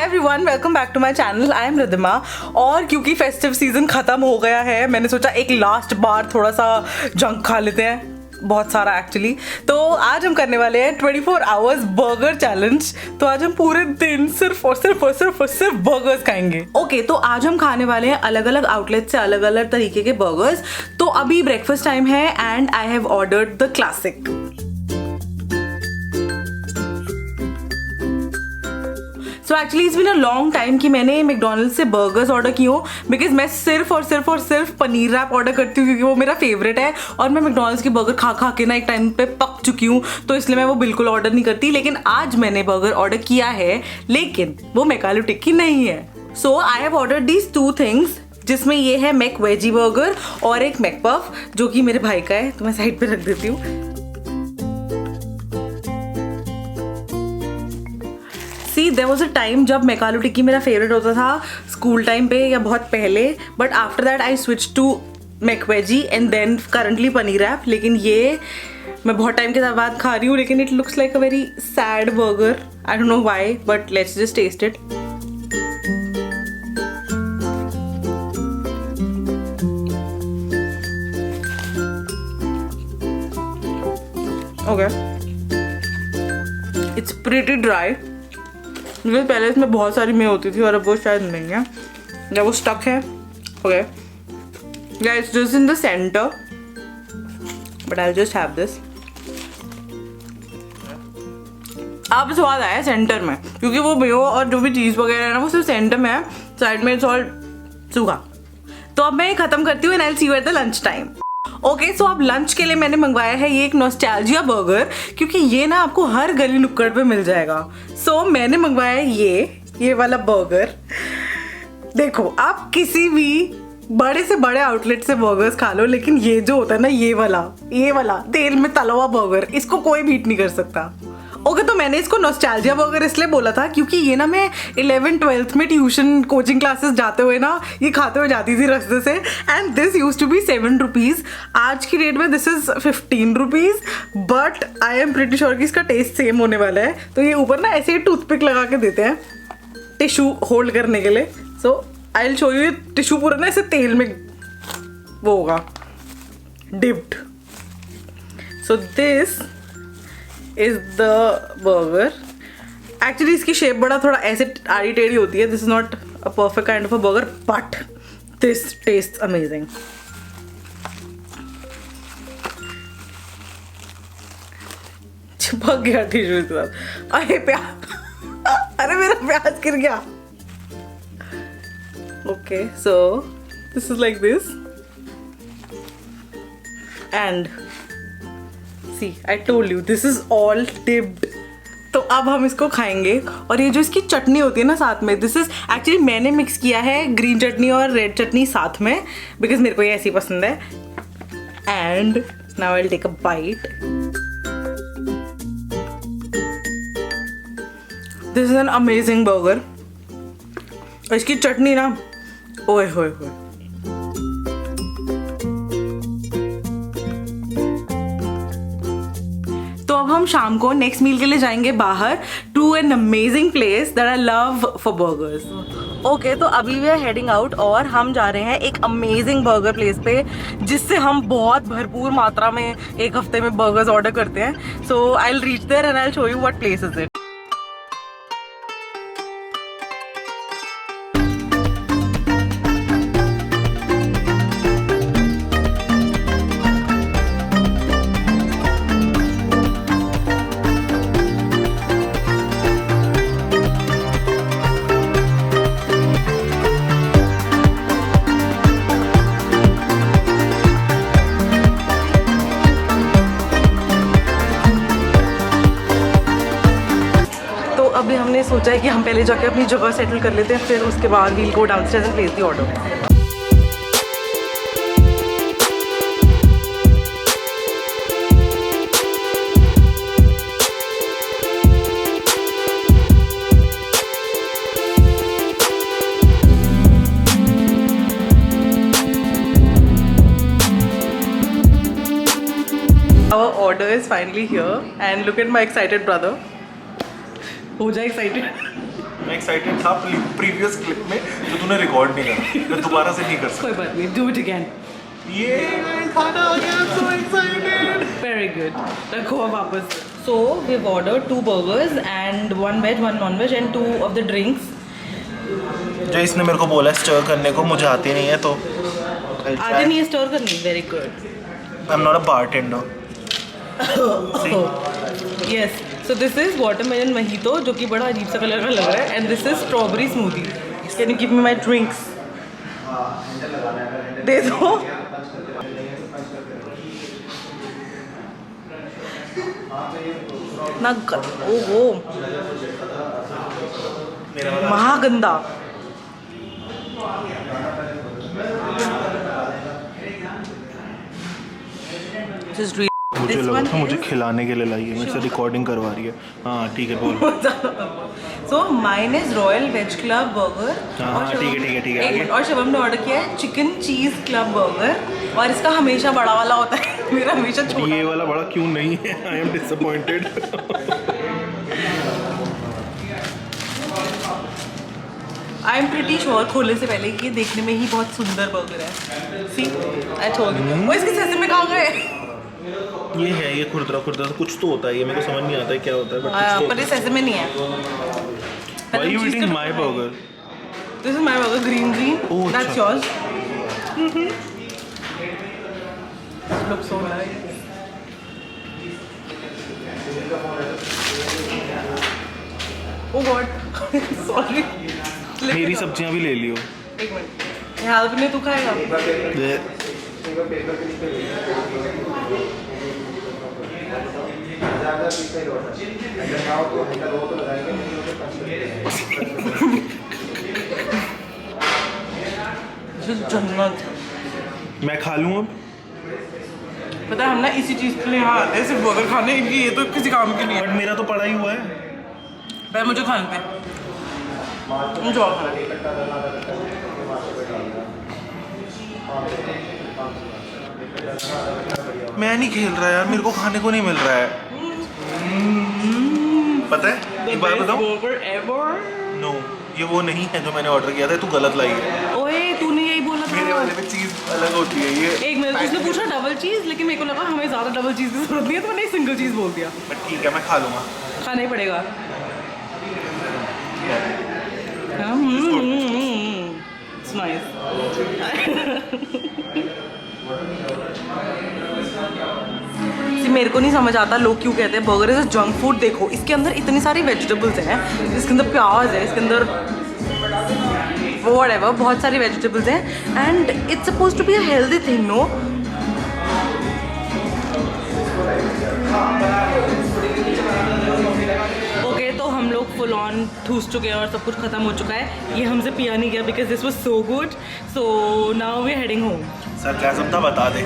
Everyone, welcome back to my channel. I am Riddhima. और क्योंकि festive season खत्म हो गया है, मैंने सोचा एक लास्ट बार थोड़ा सा जंक खा लेते हैं, बहुत सारा एक्चुअली। तो आज हम करने वाले हैं 24 आवर्स बर्गर चैलेंज। तो आज हम पूरे दिन सिर्फ बर्गर्स खाएंगे। ओके, तो आज हम खाने वाले हैं अलग अलग आउटलेट से अलग अलग तरीके के बर्गर्स। तो अभी ब्रेकफास्ट टाइम है and I have ordered the classic. So actually it's been a long time कि मैंने मैकडोनल्ड्स से बर्गर्स ऑर्डर की हो, बिकॉज मैं सिर्फ पनीर रैप ऑर्डर करती हूँ क्योंकि वो मेरा फेवरेट है। और मैं मैकडोनल्ड्स की बर्गर खा खा के ना एक टाइम पे पक चुकी हूँ, तो इसलिए मैं वो बिल्कुल ऑर्डर नहीं करती। लेकिन आज मैंने बर्गर ऑर्डर किया है, लेकिन वो मैकालू टिक्की नहीं है। So I have order these 2 things, जिसमें ये है मैक वेजी बर्गर और एक मैक पफ जो कि मेरे भाई का है, तो मैं साइड पे रख देती हूँ। देयर वाज अ टाइम जब मैकालू टिक्की मेरा फेवरेट होता था स्कूल टाइम पे या बहुत पहले, but after that I switch to McVeggie and then currently paneer wrap. लेकिन ये मैं बहुत टाइम के बाद खा रही हूँ, लेकिन it looks like a very sad burger. I don't know why, but let's just taste it. Okay, it's pretty dry, क्योंकि पहले इसमें बहुत सारी में होती थी और अब वो शायद नहीं है, या वो स्टक है। Okay guys, just in the centre, but I just have this. अब स्वाद आया सेंटर में, क्योंकि वो मेयो और जो भी चीज़ वगैरह है ना, वो सिर्फ सेंटर में है, साइड में इट्स ऑल सूखा। तो अब मैं खत्म करती हूँ and I will see you at the lunch time. Okay, so अब लंच के लिए मैंने मंगवाया है ये एक नॉस्टैल्जिया बर्गर, क्योंकि ये ना आपको हर गली नुक्कड़ पे मिल जाएगा। सो मैंने मंगवाया है ये वाला बर्गर। देखो, आप किसी भी बड़े से बड़े आउटलेट से बर्गर्स खा लो, लेकिन ये जो होता है ना, ये वाला तेल में तला हुआ बर्गर, इसको कोई बीट नहीं कर सकता। ओके, तो मैंने इसको नॉस्टैल्जिया बर्गर इसलिए बोला था क्योंकि ये ना मैं 11th-12th में ट्यूशन कोचिंग क्लासेस जाते हुए ना ये खाते हुए जाती थी रास्ते से, and this used to be 7 rupees. आज की रेट में this is 15 rupees, but I am pretty sure कि इसका टेस्ट सेम होने वाला है। तो ये ऊपर ना ऐसे ही टूथपिक लगा के देते हैं टिश्यू होल्ड करने के लिए। So I will show you, tissue पूरा ना ऐसे तेल में वो होगा dipped. So this is the burger. Actually इसकी शेप बड़ा थोड़ा ऐसे आड़ी टेढ़ी होती है। This is not a perfect kind of a burger, but this taste amazing. चिपक गया टिश्यू के साथ। अरे प्याज, अरे मेरा प्याज गिर गया। Okay, so this is like this and See, I told you, this is all dipped. तो अब हम इसको खाएंगे। और ये जो इसकी चटनी होती है ना साथ में, दिस इज एक्चुअली मैंने मिक्स किया है ग्रीन चटनी और रेड चटनी साथ में, बिकॉज मेरे को ये ऐसी पसंद है। And now I will take a bite. This is an amazing burger. और इसकी चटनी ना, ओए होए होए। तो अब हम शाम को नेक्स्ट मील के लिए जाएंगे बाहर to an amazing place that I love for burgers. Okay, तो अभी वी आर हेडिंग आउट और हम जा रहे हैं एक अमेजिंग बर्गर प्लेस पे, जिससे हम बहुत भरपूर मात्रा में एक हफ्ते में बर्गर्स ऑर्डर करते हैं। So I will reach there and I will show you what place is it. अभी हमने सोचा है कि हम पहले जाके अपनी जगह सेटल कर लेते हैं, फिर उसके बाद we'll go downstairs and place the order. Our order is finally here and look at my excited brother. हो जाए एक्साइटेड। मैं एक्साइटेड था प्रीवियस क्लिप में, तो तूने रिकॉर्ड नहीं करा, मैं दोबारा से नहीं कर सकता। कोई बात नहीं, डू इट अगेन। ये खाना आ गया, सो एक्साइटेड। वेरी गुड, रखो अब वापस। So we have ordered 2 burgers and 1 veg 1 non-veg and 2 of the drinks. जो इसने मेरे को बोला स्टर करने को, मुझे आती नहीं है तो आते नहीं है स्टर करनी। Very good. I am not a bartender. Yes, so this is watermelon mojito, जो कि बड़ा अजीब सा कलर का लग रहा है, and this is strawberry smoothie. Can you give me my drinks? दे दो। ना ओहो, महागंदा। मुझे लगा था मुझे खिलाने के लिए लाई है, मेरे से रिकॉर्डिंग करवा रही है। हाँ ठीक है, बोल। So mine is royal veg club burger. हाँ ठीक है आगे। और शिवम ने ऑर्डर किया है चिकन चीज क्लब बर्गर, और इसका हमेशा बड़ा वाला होता है, मेरा हमेशा छोटा। ये वाला बड़ा क्यों नहीं है? I am disappointed. I am pretty sure खोलने से पहले कि ये देखने में ही बहुत सुंदर बर्गर है। सी, आई टोल्ड यू। वो इसके सैसे में कहाँ गए? ये है, ये खुरदरा तो कुछ तो होता है, ये मेरे को समझ नहीं आता है क्या होता है, बट पर इस ऐसे में नहीं है। Why are you eating my burger? This is my burger, green. Oh, that's अच्छा। yours. Looks so nice. Oh God, sorry. मेरी सब्जियां भी ले लियो। एक मिनट, हेल्प नहीं, तू खाएगा? जन्नत। मैं खा लूँ अब? पता है हम ना इसी चीज़ के लिए यहाँ आते हैं, सिर्फ बर्गर खाने, क्योंकि ये तो किसी काम की नहीं है। बट मेरा तो पड़ा ही हुआ है। भाई मुझे खाने पे, मुझे और खाना है। मैं नहीं खेल रहा यार, मेरे को खाने को नहीं मिल रहा है। पता है, एक बात बताऊं? नो, ये वो नहीं है जो मैंने ऑर्डर किया था, तू गलत लाई है। ओए तूने यही बोला था। मेरे वाले में चीज अलग होती है। ये एक मिनट, उसने पूछा डबल चीज, लेकिन मेरे को लगा हमें ज़्यादा डबल चीज की जरूरत नहीं है, तो मैंने एक सिंगल चीज बोल दिया। बट ठीक है, मैं खा लूँगा। खाना ही पड़ेगा। It's nice. मेरे को नहीं समझ आता लोग क्यों कहते हैं बर्गर इज जंक फूड। देखो इसके अंदर इतनी सारी वेजिटेबल्स हैं, इसके अंदर प्याज है, इसके अंदर व्हाटएवर बहुत सारी वेजिटेबल्स हैं, and it's suppose to be a healthy thing, no? Okay, तो हम लोग फुल ऑन ठूस चुके हैं और सब कुछ खत्म हो चुका है। ये हमसे पिया नहीं गया because this was so good. So now we are heading home. Sarcasm था, बता दे।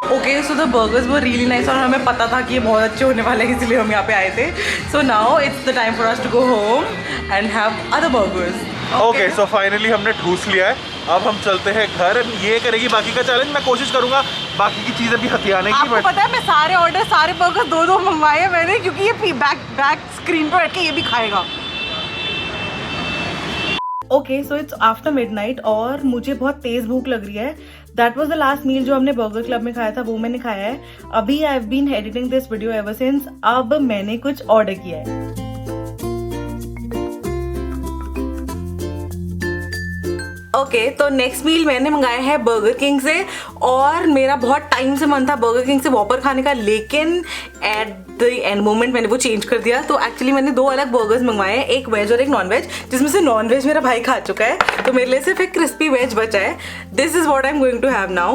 Okay, so the burgers were really nice, और हमें पता था कि ये बहुत अच्छे होने वाले हैं, इसलिए हम यहाँ पे आए थे। So now it's the time for us to go home and have other burgers. Okay, so finally हमने ठूस लिया है, अब हम चलते हैं घर। ये करेगी बाकी का चैलेंज, मैं कोशिश करूंगा बाकी की चीज़ें भी हथियाने की। आपको पता है मैं सारे ऑर्डर, सारे बर्गर 2-2 मंगवाए हैं मैंने, क्योंकि ये बैक स्क्रीन पर बैठ के ये भी खाएगा। Okay, so it's after midnight और मुझे बहुत तेज भूख लग रही है। That was the last meal जो हमने बर्गर क्लब में खाया था, वो मैंने खाया है। अभी I have been editing this video ever since. अब मैंने कुछ ऑर्डर किया है। ओके, तो नेक्स्ट मील मैंने मंगाया है बर्गर किंग से, और मेरा बहुत टाइम से मन था बर्गर किंग से वॉपर खाने का, लेकिन एट द एंड मोमेंट मैंने वो चेंज कर दिया। तो एक्चुअली मैंने 2 अलग बर्गर्स मंगवाए हैं, एक वेज और एक नॉन वेज, जिसमें से नॉन वेज मेरा भाई खा चुका है, तो मेरे लिए सिर्फ एक क्रिस्पी वेज बचा है। This is what I am going to have now.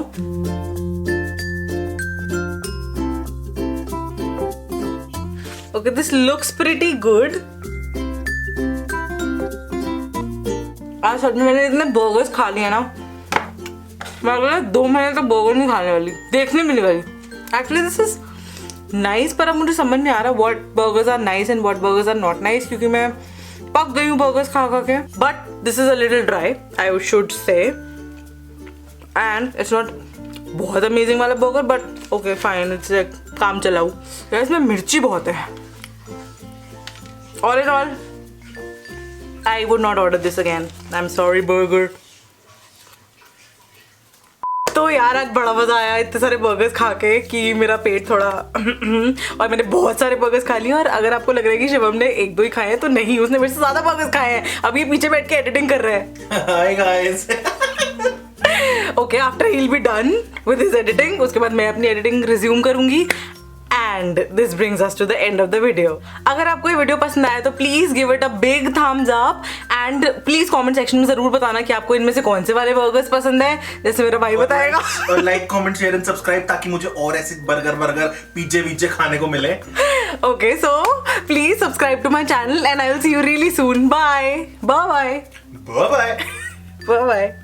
Okay, this looks pretty good. आज सच में मैंने इतने बर्गर्स खा लिए ना, मैं अगले 2 महीने तक बर्गर नहीं खाने वाली, देखने मिलने वाली। एक्चुअली दिस इज नाइस, पर अब मुझे समझ नहीं आ रहा what burgers are nice and what burgers are not nice, क्योंकि मैं पक गई हूँ बर्गर्स खा के। But this is a little dry, I should say, and it's not बहुत अमेजिंग वाला burger, but okay fine, it's like काम चलाऊ। यार इसमें मिर्ची बहुत है। All in all I would not order this again. I'm sorry, burger. तो यार आज बड़ा मजा आया इतने सारे बर्गर्स खा के कि मेरा पेट थोड़ा और मैंने बहुत सारे बर्गर्स खा लिए। और अगर आपको लग रहा है कि शिवम ने 1-2 ही खाए हैं तो नहीं, उसने मेरे से ज्यादा बर्गर्स खाए हैं। अब ये पीछे बैठ के एडिटिंग कर रहे हैं। Hi guys. Okay, after he will be done with his editing, उसके बाद मैं अपनी एडिटिंग रिज्यूम करूंगी। And this brings us to the end of the video. अगर आपको ये वीडियो पसंद आया तो please give it a big thumbs up and please comment section में जरूर बताना कि आपको इनमें से कौन से वाले बर्गर्स पसंद है, जैसे मेरा भाई बताएगा। और like, comment, share and subscribe ताकि मुझे और ऐसे बर्गर पिज्जे खाने को मिले। Okay, so please subscribe to my channel and I will see you really soon. Bye. Bye bye. Bye bye. Bye bye.